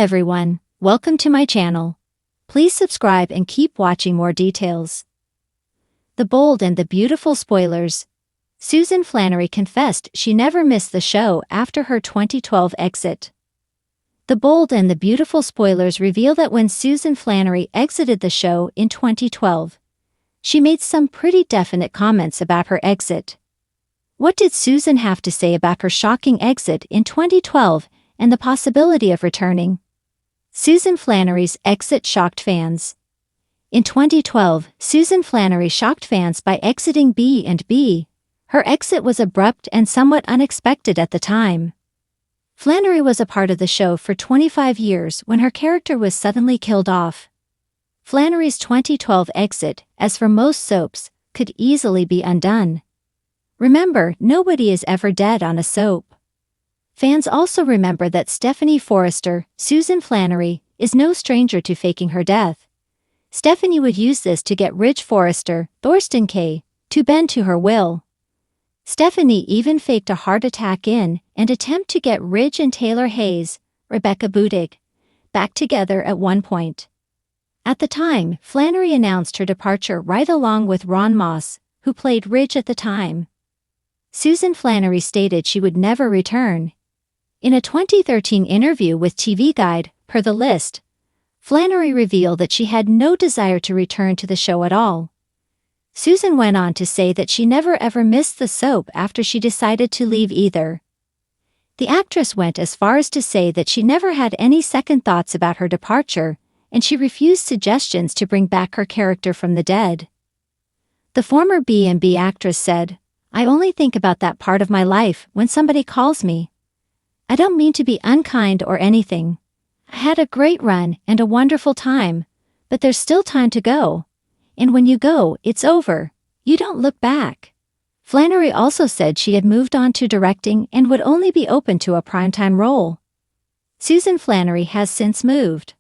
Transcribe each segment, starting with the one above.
everyone, welcome to my channel. Please subscribe and keep watching more details. The Bold and the Beautiful spoilers. Susan Flannery confessed she never missed the show after her 2012 exit. The Bold and the Beautiful spoilers reveal that when Susan Flannery exited the show in 2012, she made some pretty definite comments about her exit. What did Susan have to say about her shocking exit in 2012 and the possibility of returning? Susan Flannery's exit shocked fans. In 2012, Susan Flannery shocked fans by exiting B&B. Her exit was abrupt and somewhat unexpected at the time. Flannery was a part of the show for 25 years when her character was suddenly killed off. Flannery's 2012 exit, as for most soaps, could easily be undone. Remember, nobody is ever dead on a soap. Fans also remember that Stephanie Forrester, Susan Flannery, is no stranger to faking her death. Stephanie would use this to get Ridge Forrester, Thorsten Kaye, to bend to her will. Stephanie even faked a heart attack in an attempt to get Ridge and Taylor Hayes, Rebecca Budig, back together at one point. At the time, Flannery announced her departure right along with Ron Moss, who played Ridge at the time. Susan Flannery stated she would never return. In a 2013 interview with TV Guide, per the list, Flannery revealed that she had no desire to return to the show at all. Susan went on to say that she never ever missed the soap after she decided to leave either. The actress went as far as to say that she never had any second thoughts about her departure, and she refused suggestions to bring back her character from the dead. The former B&B actress said, "I only think about that part of my life when somebody calls me. I don't mean to be unkind or anything. I had a great run and a wonderful time, but there's still time to go. And when you go, it's over. You don't look back." Flannery also said she had moved on to directing and would only be open to a primetime role. Susan Flannery has since moved.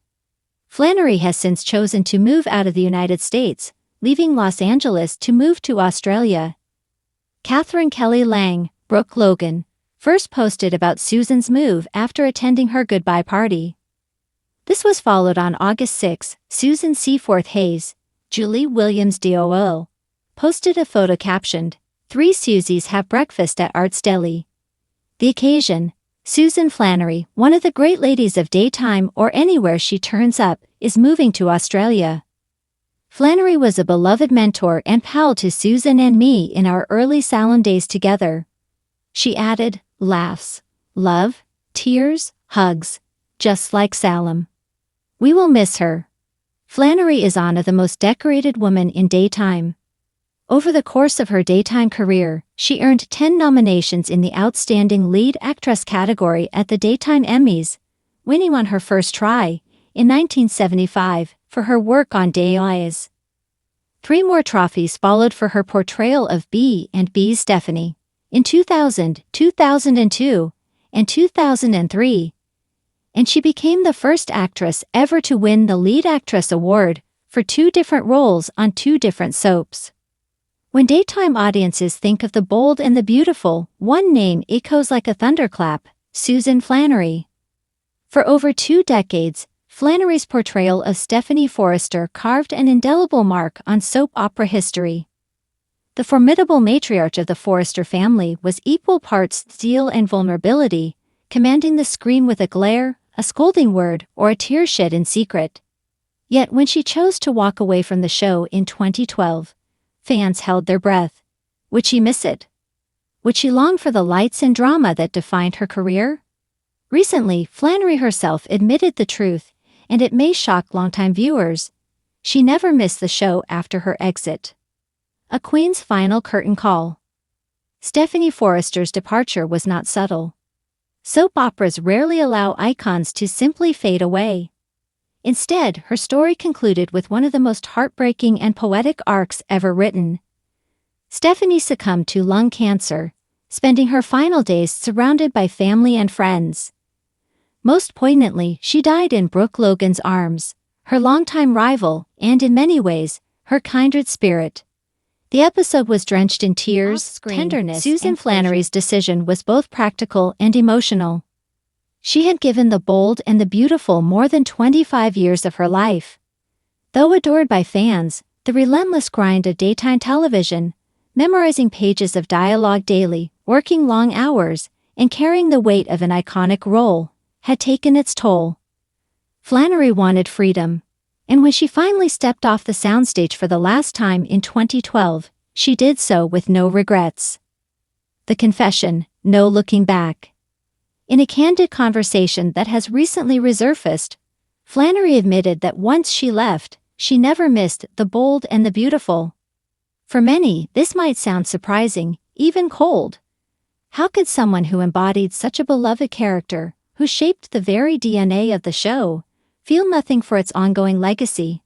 Flannery has since chosen to move out of the United States, leaving Los Angeles to move to Australia. Catherine Kelly Lang, Brooke Logan, first posted about Susan's move after attending her goodbye party. This was followed on August 6. Susan Seaforth Hayes, Julie Williams DOO, posted a photo captioned, "Three Susies have breakfast at Arts Deli." The occasion, Susan Flannery, one of the great ladies of daytime or anywhere she turns up, is moving to Australia. Flannery was a beloved mentor and pal to Susan and me in our early salon days together. She added, "Laughs, love, tears, hugs, just like Salem. We will miss her." Flannery is one of the most decorated women in daytime. Over the course of her daytime career, she earned 10 nominations in the Outstanding Lead Actress category at the Daytime Emmys, winning on her first try, in 1975, for her work on Days. 3 more trophies followed for her portrayal of B&B's Stephanie, in 2000, 2002, and 2003. And she became the first actress ever to win the Lead Actress Award for 2 different roles on 2 different soaps. When daytime audiences think of the Bold and the Beautiful, one name echoes like a thunderclap: Susan Flannery. For over 2 decades, Flannery's portrayal of Stephanie Forrester carved an indelible mark on soap opera history. The formidable matriarch of the Forrester family was equal parts steel and vulnerability, commanding the screen with a glare, a scolding word, or a tear shed in secret. Yet when she chose to walk away from the show in 2012, fans held their breath. Would she miss it? Would she long for the lights and drama that defined her career? Recently, Flannery herself admitted the truth, and it may shock longtime viewers. She never missed the show after her exit. A Queen's final curtain call. Stephanie Forrester's departure was not subtle. Soap operas rarely allow icons to simply fade away. Instead, her story concluded with one of the most heartbreaking and poetic arcs ever written. Stephanie succumbed to lung cancer, spending her final days surrounded by family and friends. Most poignantly, she died in Brooke Logan's arms, her longtime rival, and in many ways, her kindred spirit. The episode was drenched in tears, tenderness, Susan Flannery's decision was both practical and emotional. She had given The Bold and the Beautiful more than 25 years of her life. Though adored by fans, the relentless grind of daytime television, memorizing pages of dialogue daily, working long hours, and carrying the weight of an iconic role, had taken its toll. Flannery wanted freedom, and when she finally stepped off the soundstage for the last time in 2012, she did so with no regrets. The confession, no looking back. In a candid conversation that has recently resurfaced, Flannery admitted that once she left, she never missed The Bold and the Beautiful. For many, this might sound surprising, even cold. How could someone who embodied such a beloved character, who shaped the very DNA of the show, feel nothing for its ongoing legacy?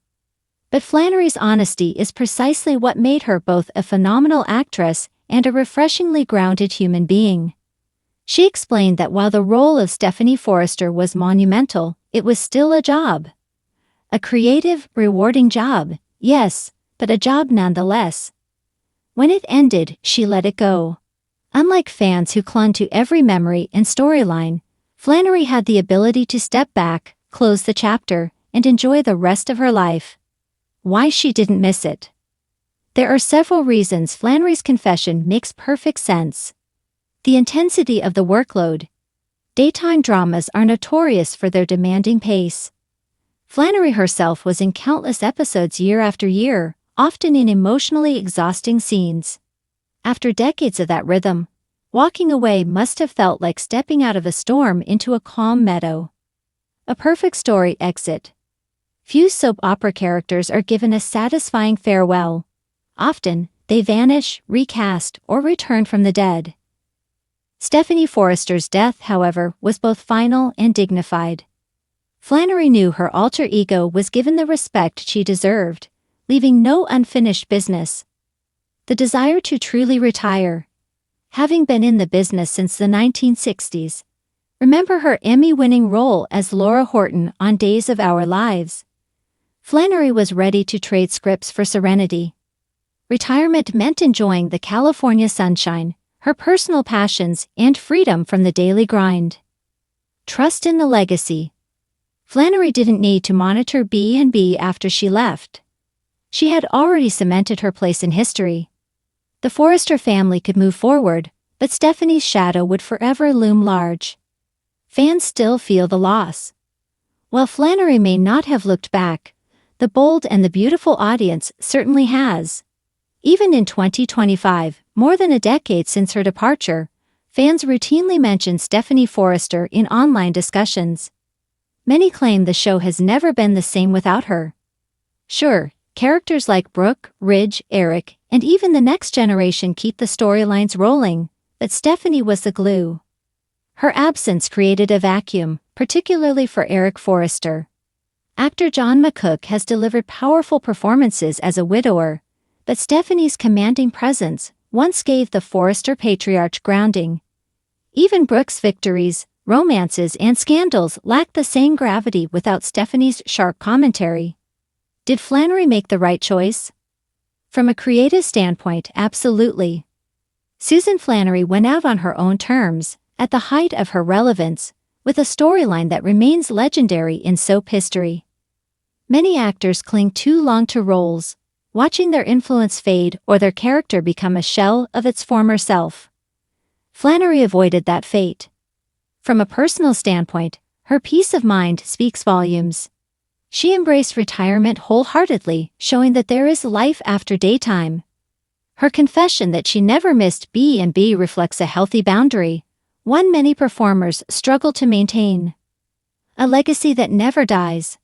But Flannery's honesty is precisely what made her both a phenomenal actress and a refreshingly grounded human being. She explained that while the role of Stephanie Forrester was monumental, it was still a job. A creative, rewarding job, yes, but a job nonetheless. When it ended, she let it go. Unlike fans who clung to every memory and storyline, Flannery had the ability to step back, close the chapter, and enjoy the rest of her life. Why she didn't miss it? There are several reasons Flannery's confession makes perfect sense. The intensity of the workload. Daytime dramas are notorious for their demanding pace. Flannery herself was in countless episodes year after year, often in emotionally exhausting scenes. After decades of that rhythm, walking away must have felt like stepping out of a storm into a calm meadow. A perfect story exit. Few soap opera characters are given a satisfying farewell. Often, they vanish, recast, or return from the dead. Stephanie Forrester's death, however, was both final and dignified. Flannery knew her alter ego was given the respect she deserved, leaving no unfinished business. The desire to truly retire. Having been in the business since the 1960s, remember her Emmy-winning role as Laura Horton on Days of Our Lives. Flannery was ready to trade scripts for serenity. Retirement meant enjoying the California sunshine, her personal passions, and freedom from the daily grind. Trust in the legacy. Flannery didn't need to monitor B&B after she left. She had already cemented her place in history. The Forrester family could move forward, but Stephanie's shadow would forever loom large. Fans still feel the loss. While Flannery may not have looked back, The Bold and the Beautiful audience certainly has. Even in 2025, more than a decade since her departure, fans routinely mention Stephanie Forrester in online discussions. Many claim the show has never been the same without her. Sure, characters like Brooke, Ridge, Eric, and even the next generation keep the storylines rolling, but Stephanie was the glue. Her absence created a vacuum, particularly for Eric Forrester. Actor John McCook has delivered powerful performances as a widower, but Stephanie's commanding presence once gave the Forrester patriarch grounding. Even Brooke's victories, romances, and scandals lack the same gravity without Stephanie's sharp commentary. Did Flannery make the right choice? From a creative standpoint, absolutely. Susan Flannery went out on her own terms, at the height of her relevance, with a storyline that remains legendary in soap history. Many actors cling too long to roles, watching their influence fade or their character become a shell of its former self. Flannery avoided that fate. From a personal standpoint, her peace of mind speaks volumes. She embraced retirement wholeheartedly, showing that there is life after daytime. Her confession that she never missed B&B reflects a healthy boundary, one many performers struggle to maintain. A legacy that never dies.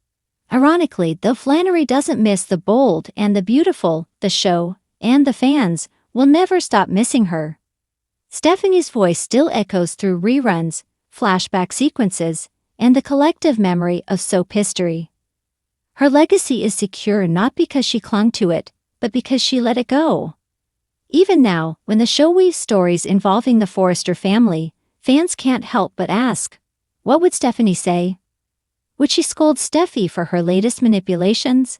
Ironically, though Flannery doesn't miss The Bold and the Beautiful, the show, and the fans will never stop missing her. Stephanie's voice still echoes through reruns, flashback sequences, and the collective memory of soap history. Her legacy is secure not because she clung to it, but because she let it go. Even now, when the show weaves stories involving the Forrester family, fans can't help but ask, what would Stephanie say? Would she scold Steffi for her latest manipulations?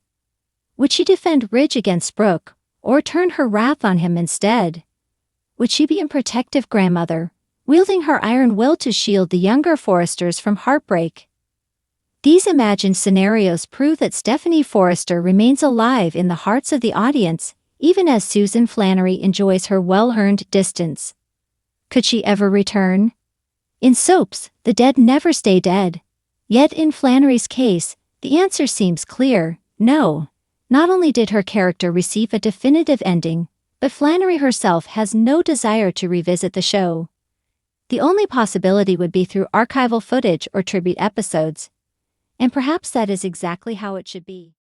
Would she defend Ridge against Brooke, or turn her wrath on him instead? Would she be a protective grandmother, wielding her iron will to shield the younger Forresters from heartbreak. These imagined scenarios prove that Stephanie Forrester remains alive in the hearts of the audience, even as Susan Flannery enjoys her well-earned distance. Could she ever return? In soaps, the dead never stay dead. Yet in Flannery's case, the answer seems clear: no. Not only did her character receive a definitive ending, but Flannery herself has no desire to revisit the show. The only possibility would be through archival footage or tribute episodes. And perhaps that is exactly how it should be.